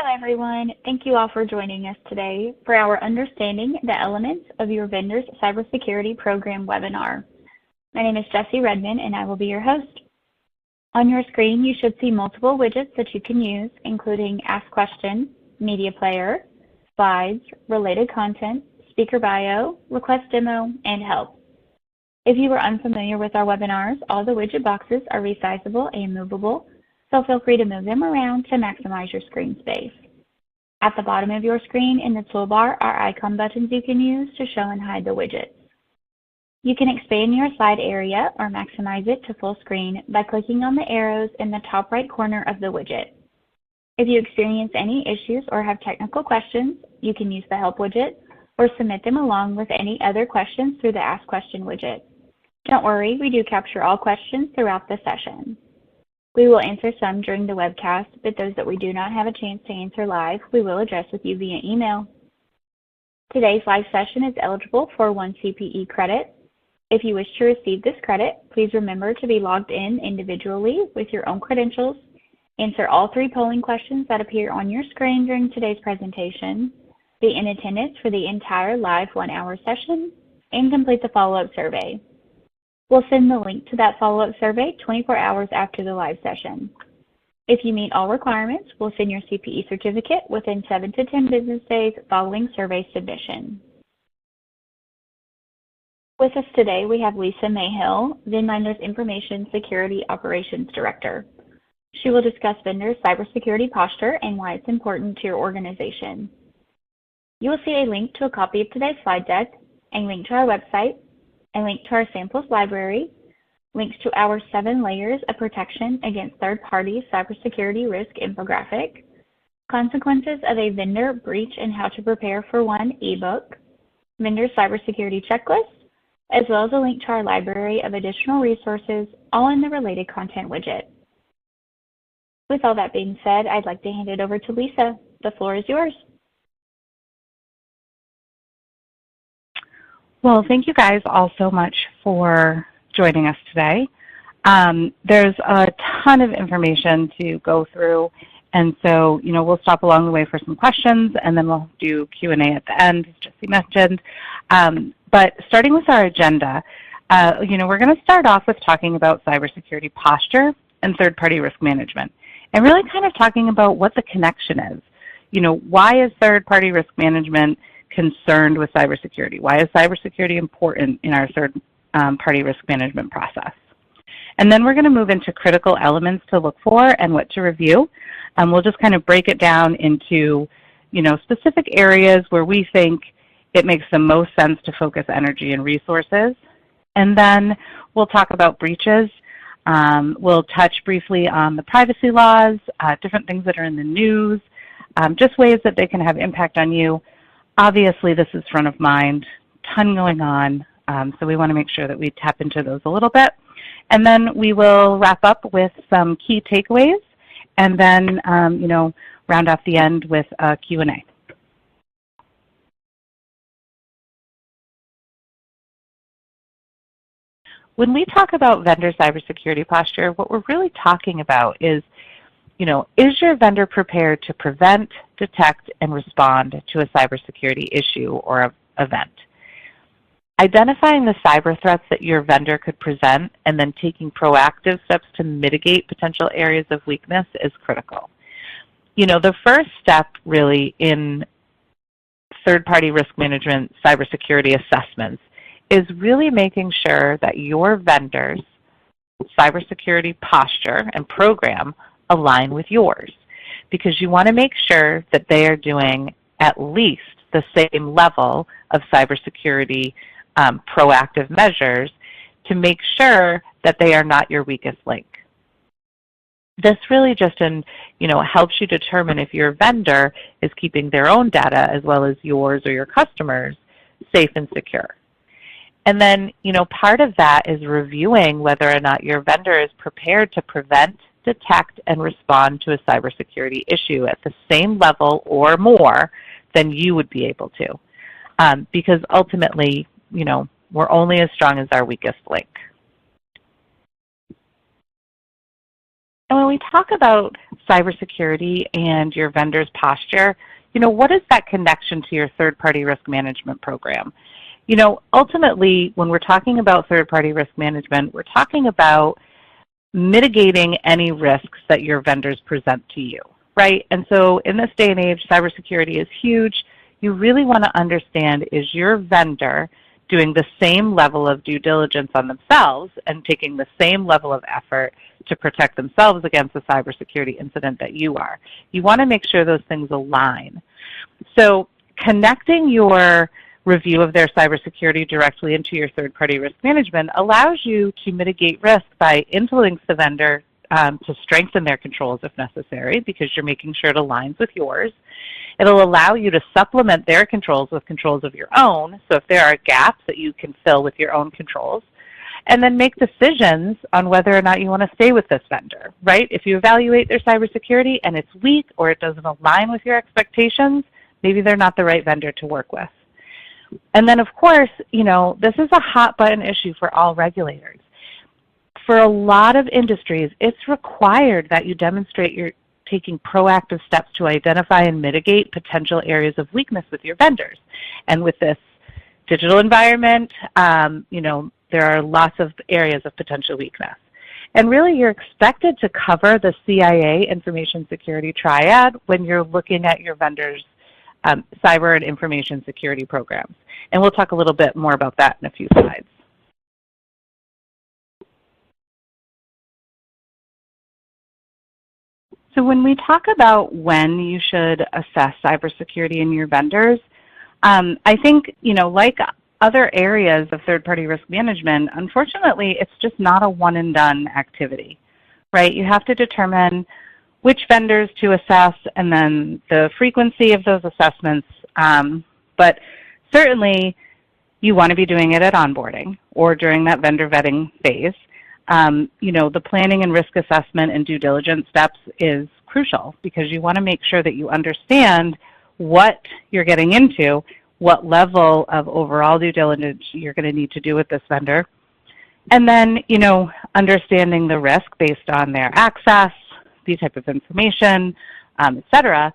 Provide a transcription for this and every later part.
Hello, everyone. Thank you all for joining us today for our Understanding the Elements of Your Vendor's Cybersecurity Program webinar. My name is Jessie Redmond, and I will be your host. On your screen, you should see multiple widgets that you can use, including Ask Question, Media Player, Slides, Related Content, Speaker Bio, Request Demo, and Help. If you are unfamiliar with our webinars, all the widget boxes are resizable and movable, so feel free to move them around to maximize your screen space. At the bottom of your screen in the toolbar are icon buttons you can use to show and hide the widgets. You can expand your slide area or maximize it to full screen by clicking on the arrows in the top right corner of the widget. If you experience any issues or have technical questions, you can use the Help widget or submit them along with any other questions through the Ask Question widget. Don't worry, we do capture all questions throughout the session. We will answer some during the webcast, but those that we do not have a chance to answer live, we will address with you via email. Today's live session is eligible for 1 CPE credit. If you wish to receive this credit, please remember to be logged in individually with your own credentials, answer all 3 polling questions that appear on your screen during today's presentation, be in attendance for the entire live 1-hour session, and complete the follow-up survey. We'll send the link to that follow-up survey 24 hours after the live session. If you meet all requirements, we'll send your CPE certificate within 7 to 10 business days following survey submission. With us today, we have Lisa Mayhill, VendMinder's Information Security Operations Director. She will discuss vendors' cybersecurity posture and why it's important to your organization. You will see a link to a copy of today's slide deck, a link to our website, a link to our samples library, links to our 7 layers of protection against third-party cybersecurity risk infographic, consequences of a vendor breach and how to prepare for one ebook, vendor cybersecurity checklist, as well as a link to our library of additional resources, all in the related content widget. With all that being said, I'd like to hand it over to Lisa. The floor is yours. Well, thank you guys all so much for joining us today. There's a ton of information to go through, and so we'll stop along the way for some questions, and then we'll do Q&A at the end, as Jesse mentioned. But starting with our agenda, we're going to start off with talking about cybersecurity posture and third-party risk management, and really kind of talking about what the connection is. Why is third-party risk management concerned with cybersecurity? Why is cybersecurity important in our third-party risk management process? And then we're going to move into critical elements to look for and what to review. We'll just kind of break it down into specific areas where we think it makes the most sense to focus energy and resources. And then we'll talk about breaches. We'll touch briefly on the privacy laws, different things that are in the news, just ways that they can have impact on you. Obviously, this is front of mind, ton going on, so we want to make sure that we tap into those a little bit. And then we will wrap up with some key takeaways, and then round off the end with a Q&A. When we talk about vendor cybersecurity posture, what we're really talking about is is your vendor prepared to prevent, detect, and respond to a cybersecurity issue or event? Identifying the cyber threats that your vendor could present and then taking proactive steps to mitigate potential areas of weakness is critical. The first step really in third-party risk management cybersecurity assessments is really making sure that your vendor's cybersecurity posture and program align with yours, because you want to make sure that they are doing at least the same level of cybersecurity proactive measures to make sure that they are not your weakest link. This really just helps you determine if your vendor is keeping their own data as well as yours or your customers safe and secure. And then, part of that is reviewing whether or not your vendor is prepared to prevent, detect, and respond to a cybersecurity issue at the same level or more than you would be able to. Because ultimately, we're only as strong as our weakest link. And when we talk about cybersecurity and your vendor's posture, what is that connection to your third-party risk management program? Ultimately, when we're talking about third-party risk management, we're talking about mitigating any risks that your vendors present to you, right? And so in this day and age, cybersecurity is huge. You really want to understand, is your vendor doing the same level of due diligence on themselves and taking the same level of effort to protect themselves against a cybersecurity incident that you are? You want to make sure those things align. So connecting your review of their cybersecurity directly into your third-party risk management allows you to mitigate risk by influencing the vendor to strengthen their controls if necessary, because you're making sure it aligns with yours. It'll allow you to supplement their controls with controls of your own, so if there are gaps that you can fill with your own controls, and then make decisions on whether or not you want to stay with this vendor, right? If you evaluate their cybersecurity and it's weak or it doesn't align with your expectations, maybe they're not the right vendor to work with. And then, of course, this is a hot button issue for all regulators. For a lot of industries, it's required that you demonstrate you're taking proactive steps to identify and mitigate potential areas of weakness with your vendors. And with this digital environment, there are lots of areas of potential weakness. And really, you're expected to cover the CIA information security triad when you're looking at your vendors' cyber and information security programs. And we'll talk a little bit more about that in a few slides. So when we talk about when you should assess cybersecurity in your vendors, I think, like other areas of third-party risk management, unfortunately, it's just not a one-and-done activity, right? You have to determine which vendors to assess and then the frequency of those assessments. But certainly, you want to be doing it at onboarding or during that vendor vetting phase. The planning and risk assessment and due diligence steps is crucial because you want to make sure that you understand what you're getting into, what level of overall due diligence you're going to need to do with this vendor, and then, understanding the risk based on their access, the type of information, et cetera,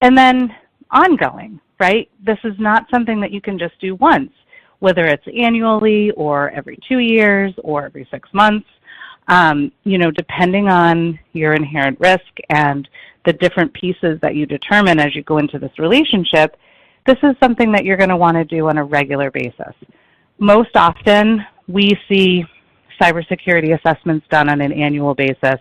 and then ongoing, right? This is not something that you can just do once, whether it's annually or every 2 years or every 6 months, depending on your inherent risk and the different pieces that you determine as you go into this relationship. This is something that you're going to want to do on a regular basis. Most often, we see cybersecurity assessments done on an annual basis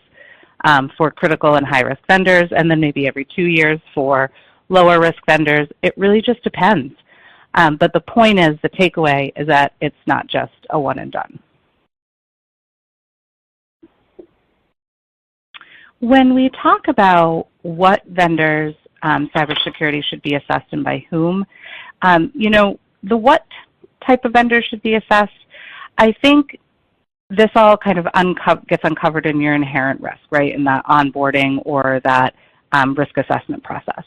for critical and high-risk vendors, and then maybe every 2 years for lower-risk vendors. It really just depends. But the point is, the takeaway is that it's not just a one-and-done. When we talk about what vendors' cybersecurity should be assessed and by whom, the what type of vendors should be assessed, I think this all kind of gets uncovered in your inherent risk, right, in that onboarding or that risk assessment process.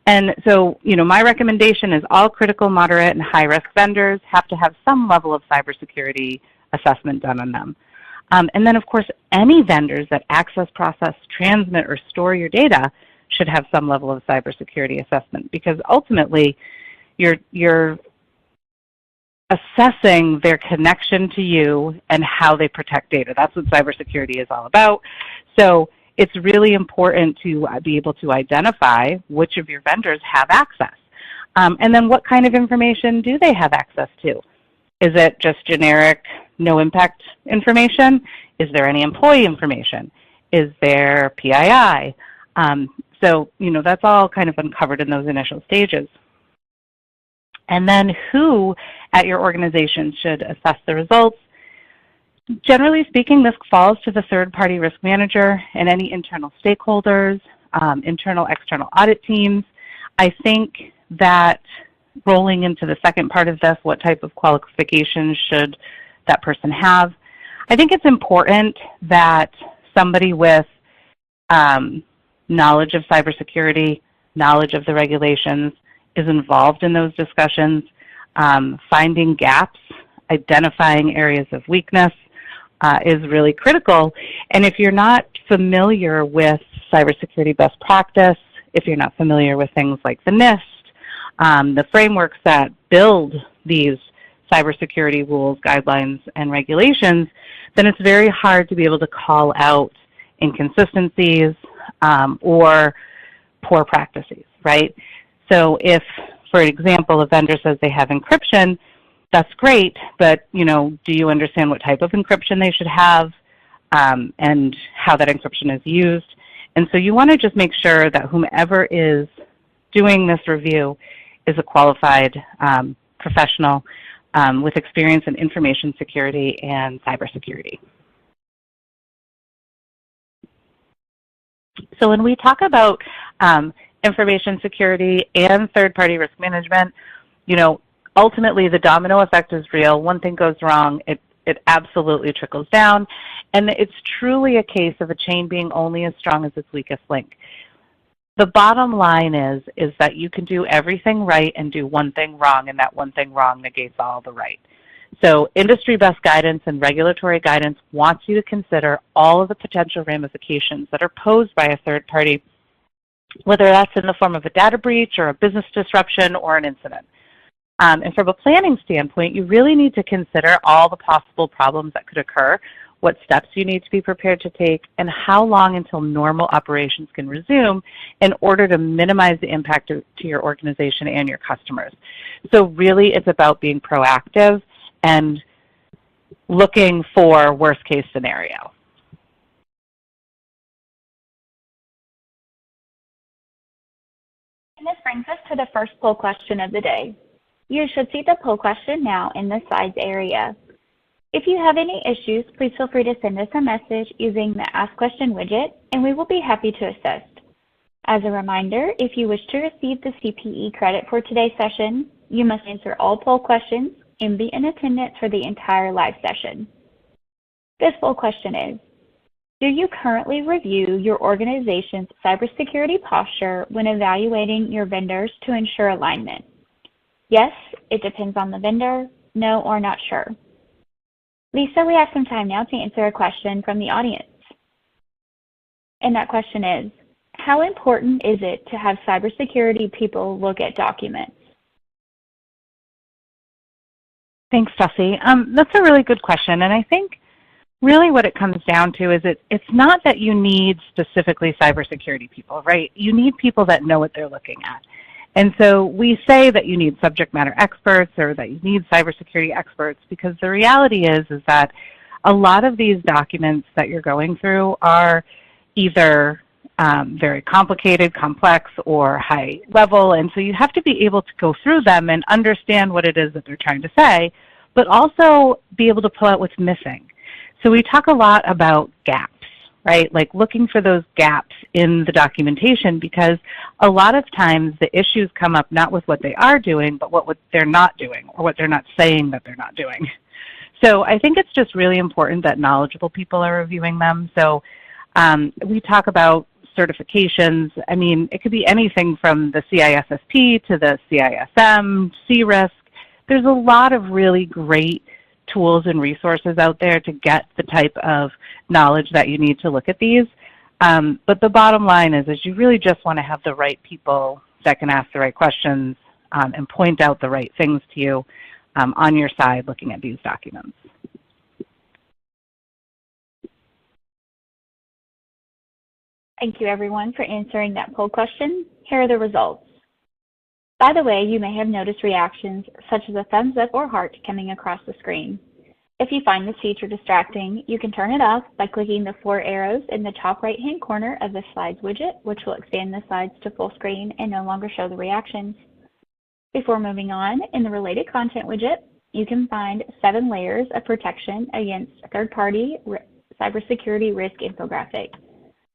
And so, my recommendation is all critical, moderate, and high-risk vendors have to have some level of cybersecurity assessment done on them. And then, of course, any vendors that access, process, transmit, or store your data should have some level of cybersecurity assessment, because ultimately you're assessing their connection to you and how they protect data. That's what cybersecurity is all about. So it's really important to be able to identify which of your vendors have access. And then what kind of information do they have access to? Is it just generic, no impact information? Is there any employee information? Is there PII? So, that's all kind of uncovered in those initial stages. And then who at your organization should assess the results? Generally speaking, this falls to the third-party risk manager and any internal stakeholders, internal, external audit teams. I think that rolling into the second part of this, what type of qualifications should that person have? I think it's important that somebody with knowledge of cybersecurity, knowledge of the regulations, is involved in those discussions, finding gaps, identifying areas of weakness, is really critical. And if you're not familiar with cybersecurity best practice, if you're not familiar with things like the NIST, the frameworks that build these cybersecurity rules, guidelines, and regulations, then it's very hard to be able to call out inconsistencies or poor practices, right? So if, for example, a vendor says they have encryption, that's great, but do you understand what type of encryption they should have and how that encryption is used? And so you want to just make sure that whomever is doing this review is a qualified professional with experience in information security and cybersecurity. So when we talk about information security and third-party risk management, ultimately the domino effect is real. One thing goes wrong, it absolutely trickles down, and it's truly a case of a chain being only as strong as its weakest link. The bottom line is that you can do everything right and do one thing wrong, and that one thing wrong negates all the right. So industry best guidance and regulatory guidance wants you to consider all of the potential ramifications that are posed by a third party, whether that's in the form of a data breach or a business disruption or an incident. And from a planning standpoint, you really need to consider all the possible problems that could occur, what steps you need to be prepared to take, and how long until normal operations can resume in order to minimize the impact to your organization and your customers. So really it's about being proactive and looking for worst case scenario. And this brings us to the first poll question of the day. You should see the poll question now in the slides area. If you have any issues, please feel free to send us a message using the Ask Question widget, and we will be happy to assist. As a reminder, if you wish to receive the CPE credit for today's session, you must answer all poll questions and be in attendance for the entire live session. This poll question is, do you currently review your organization's cybersecurity posture when evaluating your vendors to ensure alignment? Yes, it depends on the vendor. No, or not sure. Lisa, we have some time now to answer a question from the audience. And that question is, how important is it to have cybersecurity people look at documents? Thanks, Jessie. That's a really good question, and I think really what it comes down to is it's not that you need specifically cybersecurity people, right? You need people that know what they're looking at. And so we say that you need subject matter experts or that you need cybersecurity experts because the reality is that a lot of these documents that you're going through are either very complicated, complex, or high level, and so you have to be able to go through them and understand what it is that they're trying to say, but also be able to pull out what's missing. So we talk a lot about gaps, right? Like looking for those gaps in the documentation because a lot of times the issues come up not with what they are doing, but what they're not doing or what they're not saying that they're not doing. So I think it's just really important that knowledgeable people are reviewing them. So we talk about certifications. I mean, it could be anything from the CISSP to the CISM, CRISC. There's a lot of really great tools and resources out there to get the type of knowledge that you need to look at these. But the bottom line is you really just want to have the right people that can ask the right questions and point out the right things to you on your side looking at these documents. Thank you, everyone, for answering that poll question. Here are the results. By the way, you may have noticed reactions such as a thumbs up or heart coming across the screen. If you find this feature distracting, you can turn it off by clicking the 4 arrows in the top right-hand corner of the slides widget, which will expand the slides to full screen and no longer show the reactions. Before moving on, in the related content widget, you can find 7 layers of protection against third-party cybersecurity risk infographic.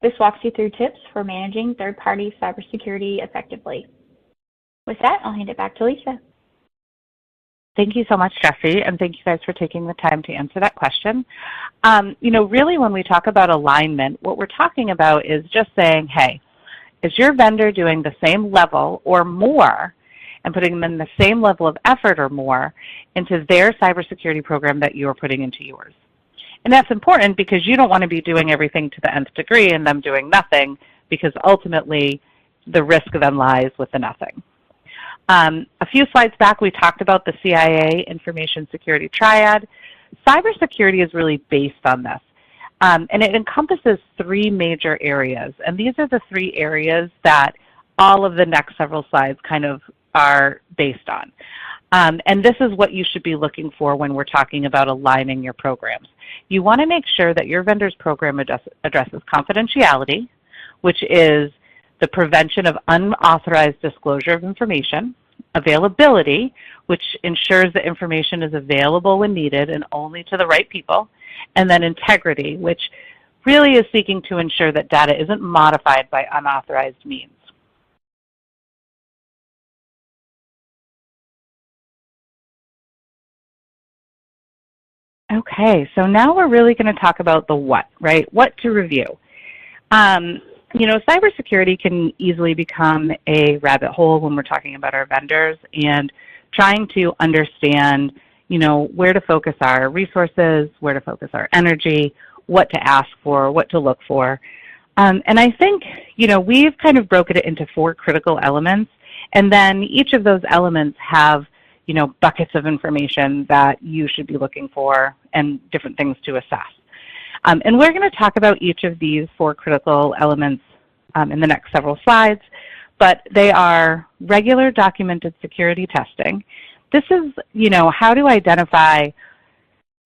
This walks you through tips for managing third-party cybersecurity effectively. With that, I'll hand it back to Lisa. Thank you so much, Jessie, and thank you guys for taking the time to answer that question. Really when we talk about alignment, what we're talking about is just saying, hey, is your vendor doing the same level or more and putting them in the same level of effort or more into their cybersecurity program that you're putting into yours? And that's important because you don't want to be doing everything to the nth degree and them doing nothing, because ultimately the risk then lies with the nothing. A few slides back, we talked about the CIA information security triad. Cybersecurity is really based on this. And it encompasses three major areas. And these are the three areas that all of the next several slides kind of are based on. And this is what you should be looking for when we're talking about aligning your programs. You want to make sure that your vendor's program addresses confidentiality, which is the prevention of unauthorized disclosure of information; availability, which ensures that information is available when needed and only to the right people; and then integrity, which really is seeking to ensure that data isn't modified by unauthorized means. Okay, so now we're really going to talk about the what, right? What to review. You know, cybersecurity can easily become a rabbit hole when we're talking about our vendors and trying to understand, you know, where to focus our resources, where to focus our energy, what to ask for, what to look for. And I think, you know, we've kind of broken it into 4 critical elements, and then each of those elements have, you know, buckets of information that you should be looking for and different things to assess. And we're going to talk about each of these 4 critical elements in the next several slides, but they are regular documented security testing. This is, you know, how to identify,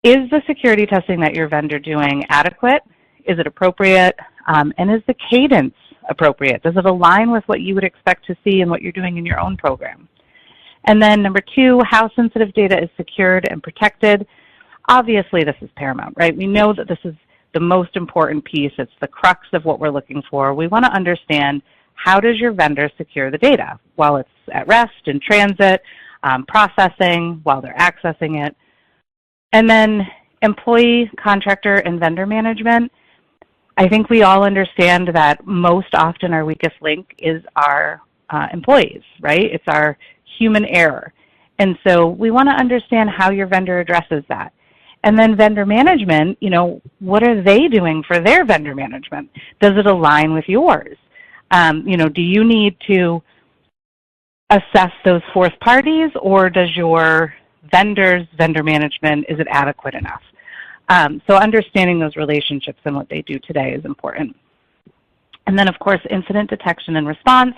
is the security testing that your vendor doing adequate? Is it appropriate? And is the cadence appropriate? Does it align with what you would expect to see and what you're doing in your own program? And then number 2, how sensitive data is secured and protected. Obviously, this is paramount, right? We know that this is the most important piece. It's the crux of what we're looking for. We want to understand, how does your vendor secure the data while it's at rest, in transit, processing, while they're accessing it. And then employee, contractor, and vendor management. I think we all understand that most often our weakest link is our employees, right? It's our human error. And so we want to understand how your vendor addresses that. And then vendor management, you know, what are they doing for their vendor management? Does it align with yours? You know, do you need to assess those fourth parties, or does your vendor's vendor management, is it adequate enough? So understanding those relationships and what they do today is important. And then, of course, incident detection and response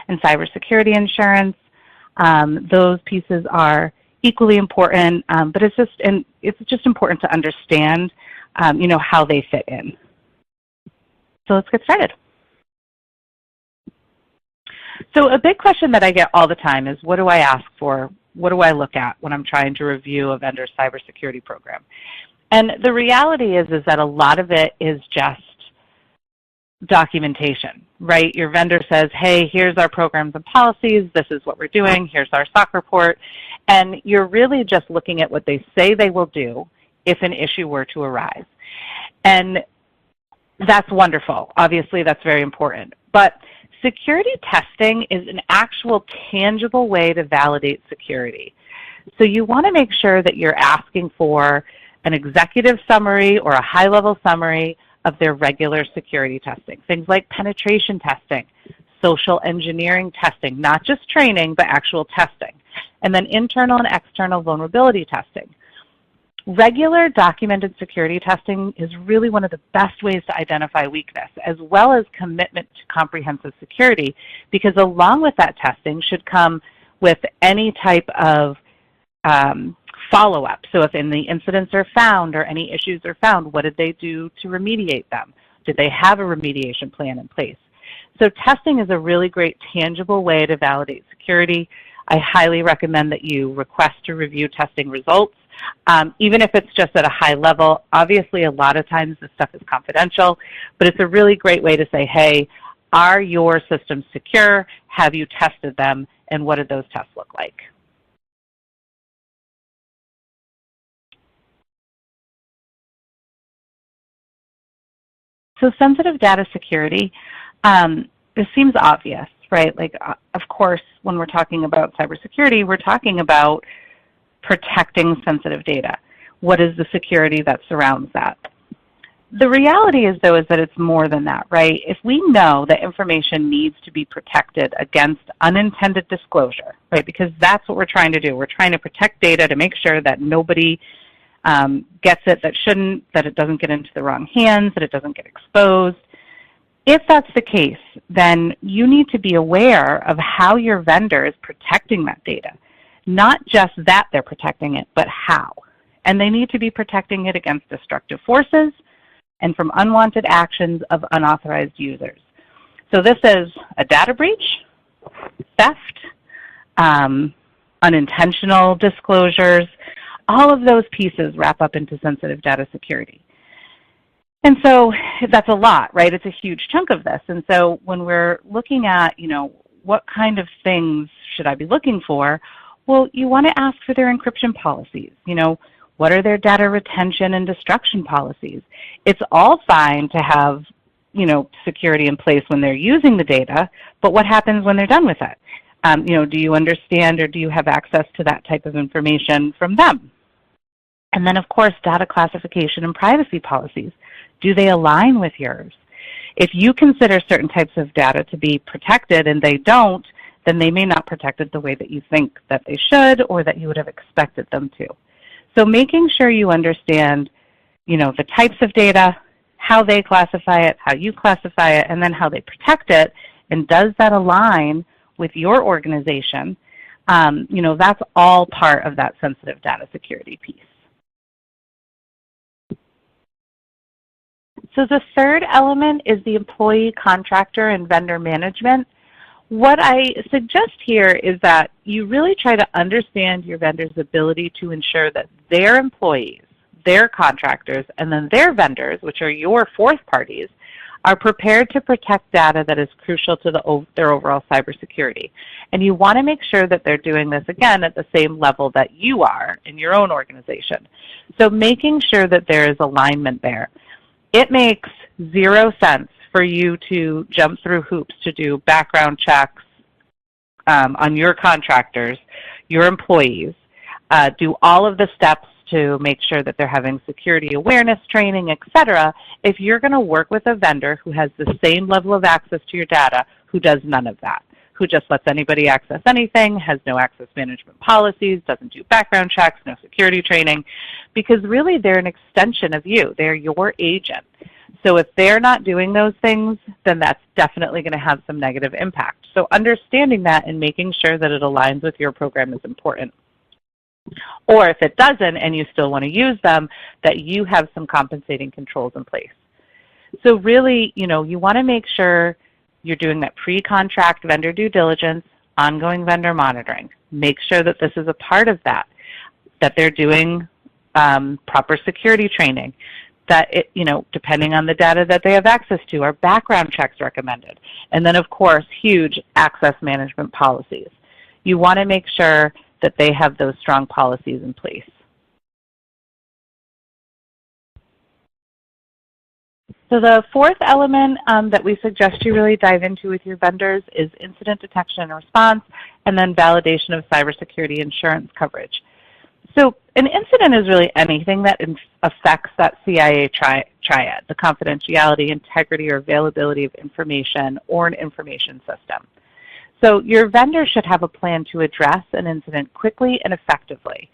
and cybersecurity insurance. Those pieces are equally important, but it's just important to understand, you know, how they fit in. So let's get started. So a big question that I get all the time is, what do I ask for? What do I look at when I'm trying to review a vendor's cybersecurity program? And the reality is that a lot of it is just documentation, right? Your vendor says, hey, here's our programs and policies, this is what we're doing, here's our SOC report, and you're really just looking at what they say they will do if an issue were to arise. And that's wonderful. Obviously, that's very important. But security testing is an actual tangible way to validate security. So you want to make sure that you're asking for an executive summary or a high-level summary of their regular security testing. Things like penetration testing, social engineering testing, not just training, but actual testing. And then internal and external vulnerability testing. Regular documented security testing is really one of the best ways to identify weakness, as well as commitment to comprehensive security, because along with that testing should come with any type of follow-up. So if any incidents are found or any issues are found, what did they do to remediate them? Did they have a remediation plan in place? So testing is a really great tangible way to validate security. I highly recommend that you request to review testing results, even if it's just at a high level. Obviously, a lot of times this stuff is confidential, but it's a really great way to say, hey, are your systems secure? Have you tested them? And what did those tests look like? So sensitive data security, this seems obvious, right? Like, of course, when we're talking about cybersecurity, we're talking about protecting sensitive data. What is the security that surrounds that? The reality is, though, is that it's more than that, right? If we know that information needs to be protected against unintended disclosure, right, because that's what we're trying to do. We're trying to protect data to make sure that nobody gets it that shouldn't, that it doesn't get into the wrong hands, that it doesn't get exposed. If that's the case, then you need to be aware of how your vendor is protecting that data. Not just that they're protecting it, but how. And they need to be protecting it against destructive forces and from unwanted actions of unauthorized users. So this is a data breach, theft, unintentional disclosures. All of those pieces wrap up into sensitive data security. And so that's a lot, right? It's a huge chunk of this. And so when we're looking at, what kind of things should I be looking for? Well, you want to ask for their encryption policies. What are their data retention and destruction policies? It's all fine to have, security in place when they're using the data, but what happens when they're done with it? Do you understand or do you have access to that type of information from them? And then, of course, data classification and privacy policies. Do they align with yours? If you consider certain types of data to be protected and they don't, then they may not protect it the way that you think that they should or that you would have expected them to. So making sure you understand, the types of data, how they classify it, how you classify it, and then how they protect it, and does that align with your organization, that's all part of that sensitive data security piece. So the third element is the employee, contractor, and vendor management. What I suggest here is that you really try to understand your vendor's ability to ensure that their employees, their contractors, and then their vendors, which are your fourth parties, are prepared to protect data that is crucial to their overall cybersecurity. And you want to make sure that they're doing this, again, at the same level that you are in your own organization. So making sure that there is alignment there. It makes zero sense for you to jump through hoops to do background checks on your contractors, your employees, do all of the steps to make sure that they're having security awareness training, et cetera, if you're going to work with a vendor who has the same level of access to your data, who does none of that, who just lets anybody access anything, has no access management policies, doesn't do background checks, no security training, because really they're an extension of you. They're your agent. So if they're not doing those things, then that's definitely going to have some negative impact. So understanding that and making sure that it aligns with your program is important. Or if it doesn't and you still want to use them, that you have some compensating controls in place. So really, you want to make sure you're doing that pre-contract vendor due diligence, ongoing vendor monitoring. Make sure that this is a part of that they're doing proper security training, that depending on the data that they have access to, are background checks recommended. And then, of course, huge access management policies. You want to make sure that they have those strong policies in place. So the fourth element that we suggest you really dive into with your vendors is incident detection and response, and then validation of cybersecurity insurance coverage. So an incident is really anything that affects that CIA triad, the confidentiality, integrity, or availability of information or an information system. So your vendor should have a plan to address an incident quickly and effectively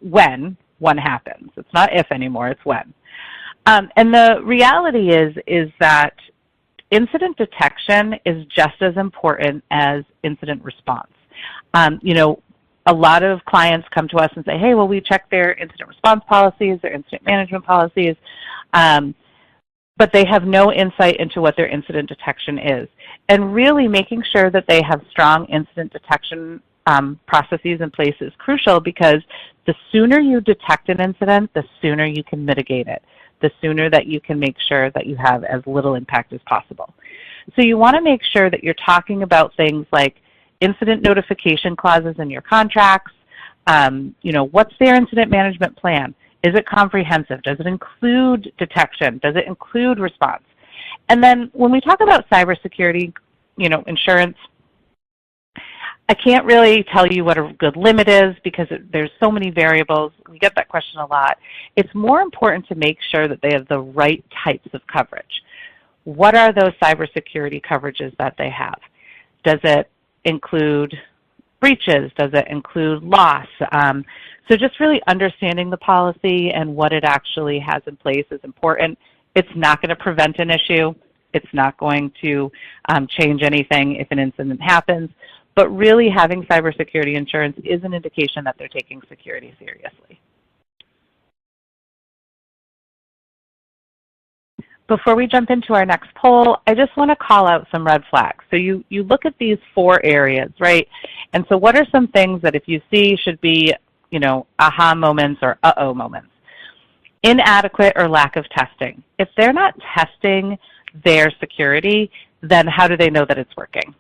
when one happens. It's not if anymore, it's when. And the reality is that incident detection is just as important as incident response. A lot of clients come to us and say, hey, well, we checked their incident response policies, their incident management policies, but they have no insight into what their incident detection is. And really making sure that they have strong incident detection processes in place is crucial, because the sooner you detect an incident, the sooner you can mitigate it, the sooner that you can make sure that you have as little impact as possible. So you want to make sure that you're talking about things like incident notification clauses in your contracts. What's their incident management plan? Is it comprehensive? Does it include detection? Does it include response? And then when we talk about cybersecurity, insurance, I can't really tell you what a good limit is because there's so many variables. We get that question a lot. It's more important to make sure that they have the right types of coverage. What are those cybersecurity coverages that they have? Does it include breaches? Does it include loss? So just really understanding the policy and what it actually has in place is important. It's not going to prevent an issue. It's not going to change anything if an incident happens. But really having cybersecurity insurance is an indication that they're taking security seriously. Before we jump into our next poll, I just want to call out some red flags. So you look at these 4 areas, right? And so what are some things that if you see should be, aha moments or uh-oh moments? Inadequate or lack of testing. If they're not testing their security, then how do they know that it's working?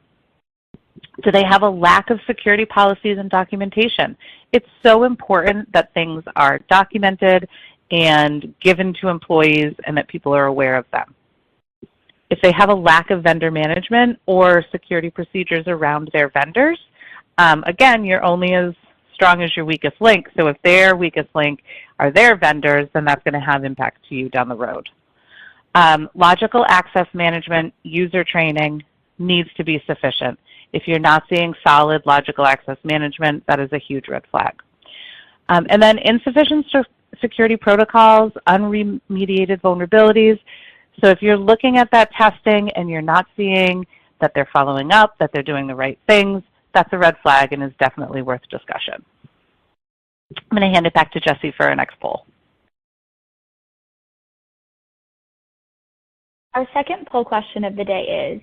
Do they have a lack of security policies and documentation? It's so important that things are documented and given to employees and that people are aware of them. If they have a lack of vendor management or security procedures around their vendors, again, you're only as strong as your weakest link. So if their weakest link are their vendors, then that's going to have impact to you down the road. Logical access management, user training needs to be sufficient. If you're not seeing solid logical access management, that is a huge red flag. And then insufficient security protocols, unremediated vulnerabilities. So if you're looking at that testing and you're not seeing that they're following up, that they're doing the right things, that's a red flag and is definitely worth discussion. I'm going to hand it back to Jesse for our next poll. Our second poll question of the day is,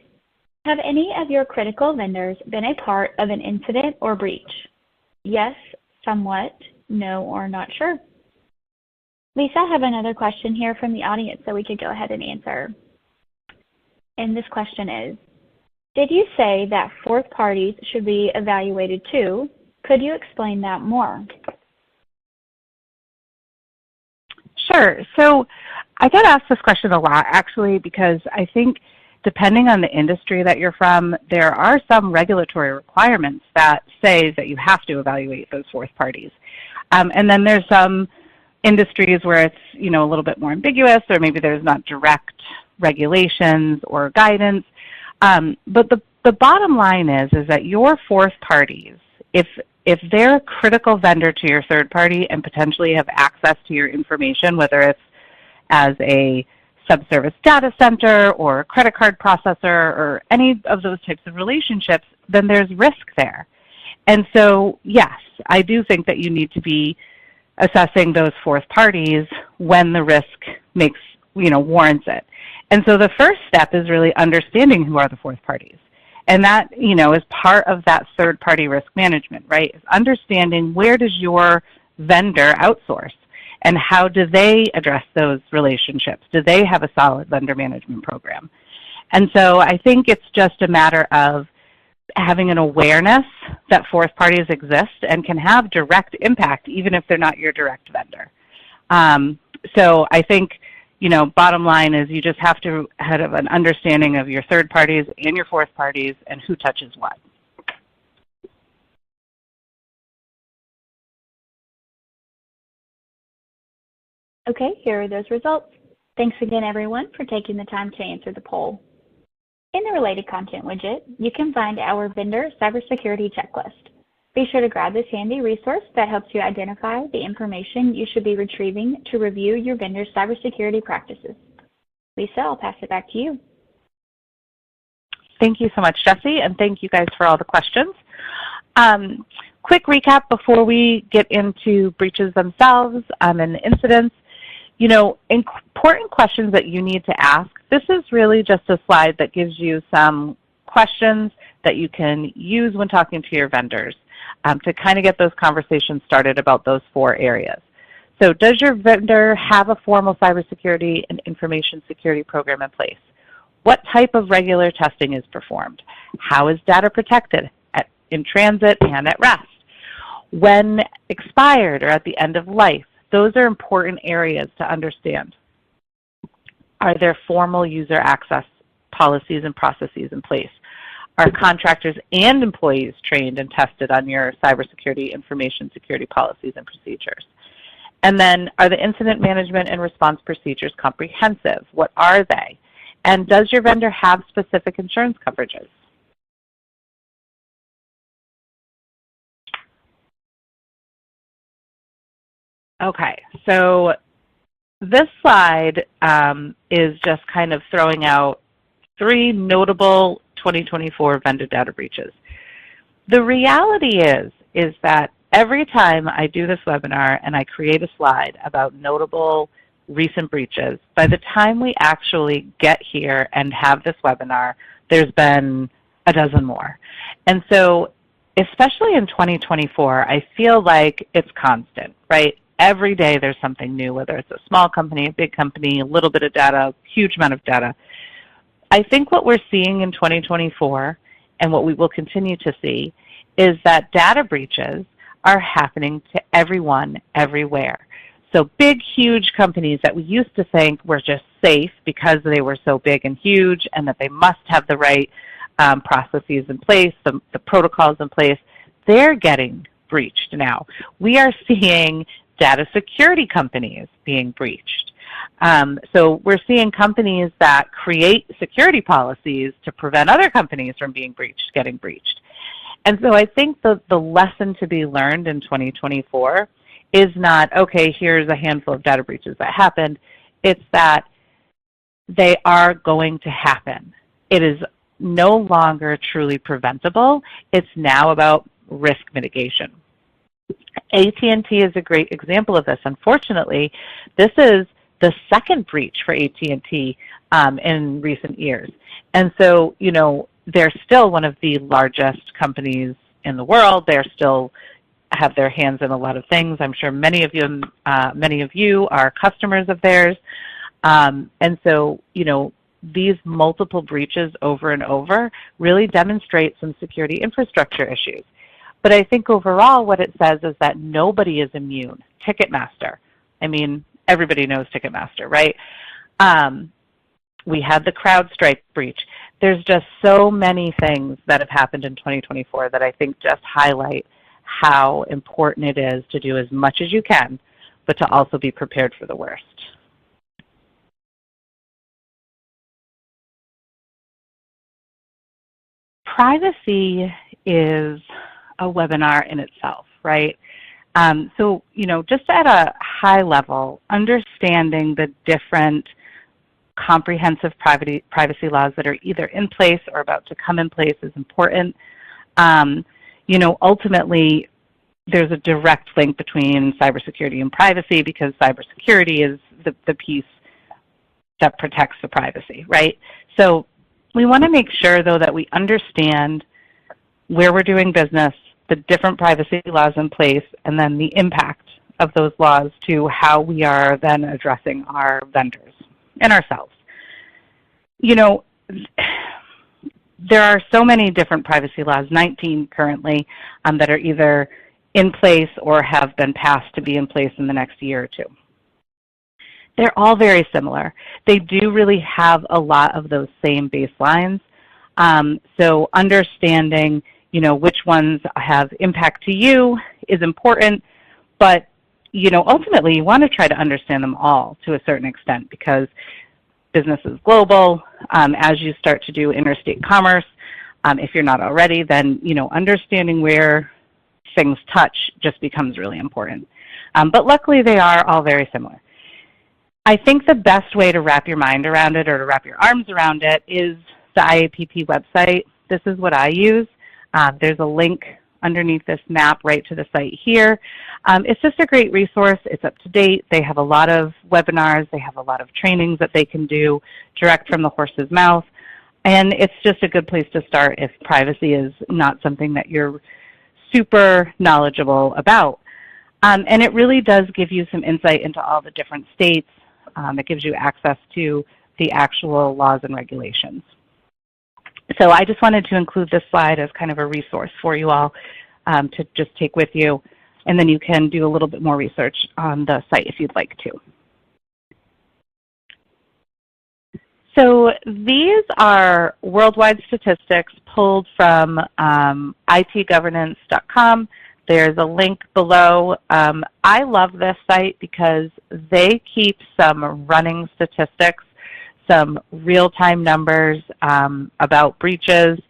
have any of your critical vendors been a part of an incident or breach? Yes, somewhat, no, or not sure. Lisa, I have another question here from the audience that we could go ahead and answer. And this question is, did you say that 4th parties should be evaluated too? Could you explain that more? Sure. So I get asked this question a lot, actually, because I think depending on the industry that you're from, there are some regulatory requirements that say that you have to evaluate those 4th parties. And then there's some industries where it's a little bit more ambiguous, or maybe there's not direct regulations or guidance. But the bottom line is that your 4th parties, if they're a critical vendor to your 3rd party and potentially have access to your information, whether it's as a subservice data center or a credit card processor or any of those types of relationships, then there's risk there. And so, yes, I do think that you need to be assessing those 4th parties when the risk warrants it. And so the first step is really understanding who are the 4th parties. And that, is part of that 3rd-party risk management, right? Is understanding where does your vendor outsource and how do they address those relationships? Do they have a solid vendor management program? And so I think it's just a matter of having an awareness that 4th parties exist and can have direct impact even if they're not your direct vendor. So I think, bottom line is you just have to have an understanding of your 3rd parties and your 4th parties and who touches what. Okay, here are those results. Thanks again, everyone, for taking the time to answer the poll. In the related content widget, you can find our vendor cybersecurity checklist. Be sure to grab this handy resource that helps you identify the information you should be retrieving to review your vendor's cybersecurity practices. Lisa, I'll pass it back to you. Thank you so much, Jesse, and thank you guys for all the questions. Quick recap before we get into breaches themselves and incidents. Important questions that you need to ask. This is really just a slide that gives you some questions that you can use when talking to your vendors to kind of get those conversations started about those 4 areas. So does your vendor have a formal cybersecurity and information security program in place? What type of regular testing is performed? How is data protected in transit and at rest? When expired or at the end of life? Those are important areas to understand. Are there formal user access policies and processes in place? Are contractors and employees trained and tested on your cybersecurity information security policies and procedures? And then, are the incident management and response procedures comprehensive? What are they? And does your vendor have specific insurance coverages? Okay, so this slide is just kind of throwing out 3 notable 2024 vendor data breaches. The reality is that every time I do this webinar and I create a slide about notable recent breaches, by the time we actually get here and have this webinar, there's been a dozen more. And so, especially in 2024, I feel like it's constant, right? Every day there's something new, whether it's a small company, a big company, a little bit of data, huge amount of data. I think what we're seeing in 2024 and what we will continue to see is that data breaches are happening to everyone, everywhere. So big, huge companies that we used to think were just safe because they were so big and huge and that they must have the right processes in place, the protocols in place, they're getting breached now. We are seeing data security companies being breached. So we're seeing companies that create security policies to prevent other companies from being breached, getting breached. And so I think the lesson to be learned in 2024 is not, okay, here's a handful of data breaches that happened. It's that they are going to happen. It is no longer truly preventable. It's now about risk mitigation. AT&T is a great example of this. Unfortunately, this is the second breach for AT&T in recent years. And so, you know, they're still one of the largest companies in the world. They're still have their hands in a lot of things. I'm sure many of you are customers of theirs. And so, you know, these multiple breaches over and over really demonstrate some security infrastructure issues. But I think overall what it says is that nobody is immune. Ticketmaster, I mean, everybody knows Ticketmaster, right? We had the CrowdStrike breach. There's just so many things that have happened in 2024 that I think just highlight how important it is to do as much as you can, but to also be prepared for the worst. Privacy is a webinar in itself, right? So, you know, just at a high level, understanding the different comprehensive privacy laws that are either in place or about to come in place is important. You know, ultimately, there's a direct link between cybersecurity and privacy because cybersecurity is the piece that protects the privacy, right? So we want to make sure, though, that we understand where we're doing business, the different privacy laws in place, and then the impact of those laws to how we are then addressing our vendors and ourselves. You know, there are so many different privacy laws, 19 currently, that are either in place or have been passed to be in place in the next year or two. They're all very similar. They do really have a lot of those same baselines. So understanding, you know, which ones have impact to you is important, but, you know, ultimately you want to try to understand them all to a certain extent because business is global. As you start to do interstate commerce, if you're not already, then, you know, understanding where things touch just becomes really important. But luckily they are all very similar. I think the best way to wrap your mind around it or to wrap your arms around it is the IAPP website. This is what I use. There's a link underneath this map right to the site here. It's just a great resource. It's up to date. They have a lot of webinars. They have a lot of trainings that they can do direct from the horse's mouth. And it's just a good place to start if privacy is not something that you're super knowledgeable about. And it really does give you some insight into all the different states. It gives you access to the actual laws and regulations. So I just wanted to include this slide as kind of a resource for you all to just take with you, and then you can do a little bit more research on the site if you'd like to. So these are worldwide statistics pulled from itgovernance.com. There's a link below. I love this site because they keep some running statistics, some real-time numbers about breaches,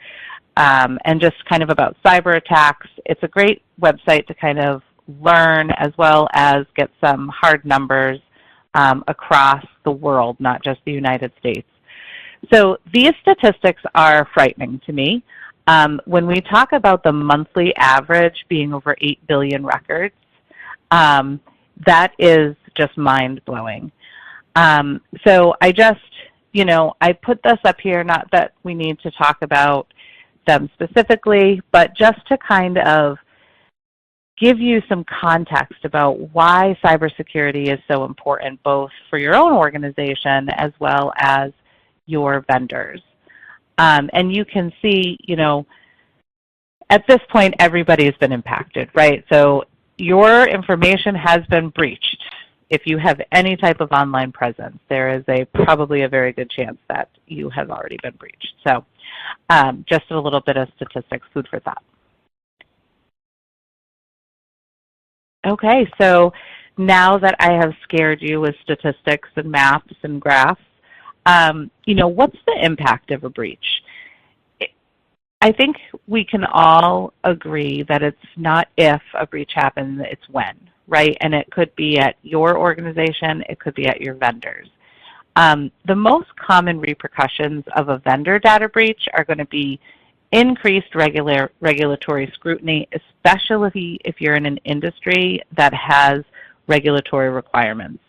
and just kind of about cyber attacks. It's a great website to kind of learn as well as get some hard numbers across the world, not just the United States. So these statistics are frightening to me. When we talk about the monthly average being over 8 billion records, that is just mind-blowing. So I just, I put this up here, not that we need to talk about them specifically, but just to kind of give you some context about why cybersecurity is so important, both for your own organization as well as your vendors. And you can see, at this point, everybody's been impacted, right? So your information has been breached. If you have any type of online presence, there is probably a very good chance that you have already been breached. So just a little bit of statistics, food for thought. Okay, so now that I have scared you with statistics and maps and graphs, what's the impact of a breach? I think we can all agree that it's not if a breach happens, it's when, right? And it could be at your organization, it could be at your vendors. The most common repercussions of a vendor data breach are going to be increased regulatory scrutiny, especially if you're in an industry that has regulatory requirements.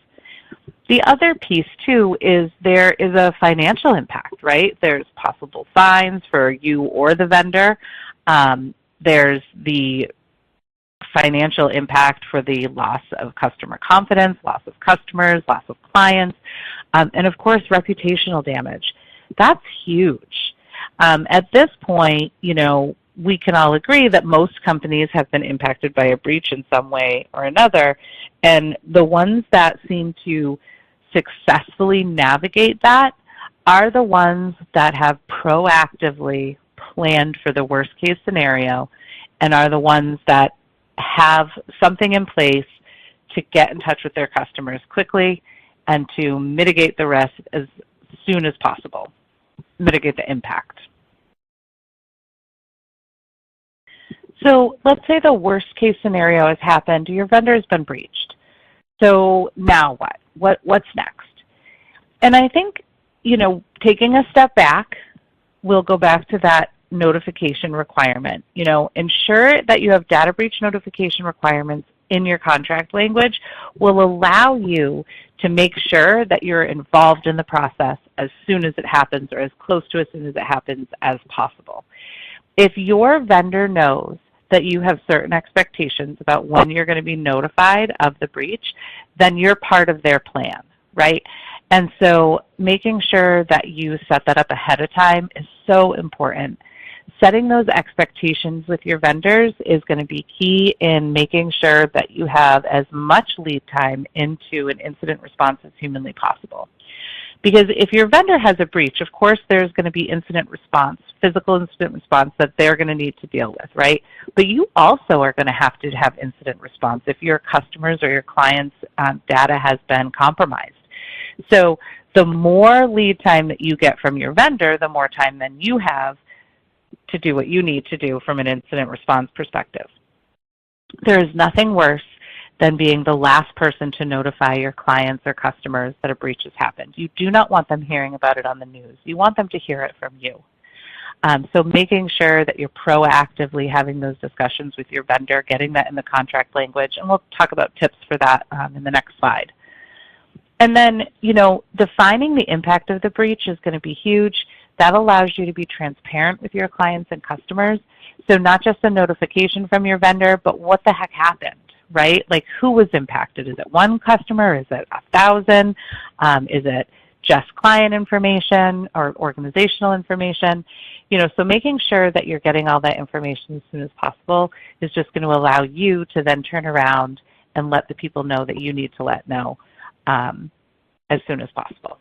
The other piece, too, is there is a financial impact, right? There's possible fines for you or the vendor. There's the financial impact for the loss of customer confidence, loss of customers, loss of clients, and, of course, reputational damage. That's huge. At this point, we can all agree that most companies have been impacted by a breach in some way or another, and the ones that seem to successfully navigate that are the ones that have proactively planned for the worst case scenario and are the ones that have something in place to get in touch with their customers quickly and to mitigate the risk as soon as possible, mitigate the impact. So let's say the worst case scenario has happened, your vendor has been breached. So now what? What's next? And I think, taking a step back, we'll go back to that notification requirement. Ensure that you have data breach notification requirements in your contract language will allow you to make sure that you're involved in the process as soon as it happens or as close to as soon as it happens as possible. If your vendor knows that you have certain expectations about when you're going to be notified of the breach, then you're part of their plan, right? And so making sure that you set that up ahead of time is so important. Setting those expectations with your vendors is going to be key in making sure that you have as much lead time into an incident response as humanly possible. Because if your vendor has a breach, of course there's going to be incident response, physical incident response that they're going to need to deal with, right? But you also are going to have incident response if your customers or your clients' data has been compromised. So the more lead time that you get from your vendor, the more time then you have to do what you need to do from an incident response perspective. There is nothing worse than being the last person to notify your clients or customers that a breach has happened. You do not want them hearing about it on the news. You want them to hear it from you. So making sure that you're proactively having those discussions with your vendor, getting that in the contract language, and we'll talk about tips for that in the next slide. And then, defining the impact of the breach is going to be huge. That allows you to be transparent with your clients and customers. So not just a notification from your vendor, but what the heck happened, right? Like, who was impacted? Is it one customer? Is it 1,000? Is it just client information or organizational information? So making sure that you're getting all that information as soon as possible is just going to allow you to then turn around and let the people know that you need to let know as soon as possible.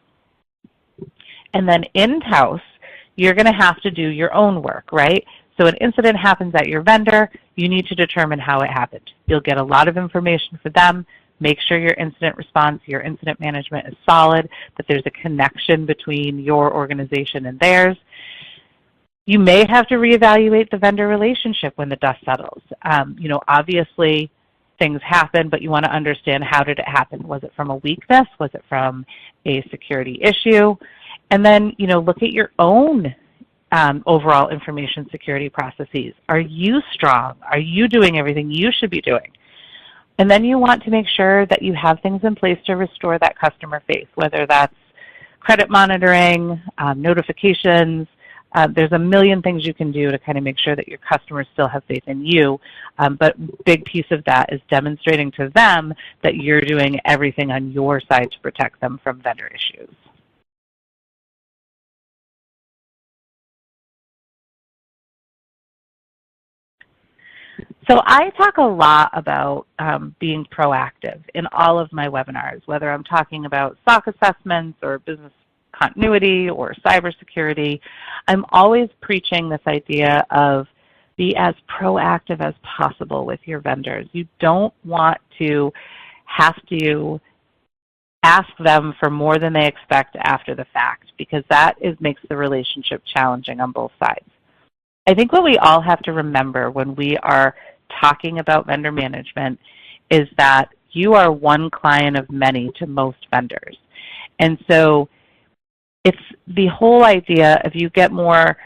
And then in-house, you're going to have to do your own work, right? So an incident happens at your vendor, you need to determine how it happened. You'll get a lot of information for them. Make sure your incident response, your incident management is solid, that there's a connection between your organization and theirs. You may have to reevaluate the vendor relationship when the dust settles. Obviously things happen, but you want to understand, how did it happen? Was it from a weakness? Was it from a security issue? And then, look at your own overall information security processes. Are you strong? Are you doing everything you should be doing? And then you want to make sure that you have things in place to restore that customer faith, whether that's credit monitoring, notifications. There's a million things you can do to kind of make sure that your customers still have faith in you. But a big piece of that is demonstrating to them that you're doing everything on your side to protect them from vendor issues. So I talk a lot about being proactive in all of my webinars, whether I'm talking about SOC assessments or business continuity or cybersecurity. I'm always preaching this idea of be as proactive as possible with your vendors. You don't want to have to ask them for more than they expect after the fact, because that makes the relationship challenging on both sides. I think what we all have to remember when we are talking about vendor management is that you are one client of many to most vendors. And so it's the whole idea of you get more,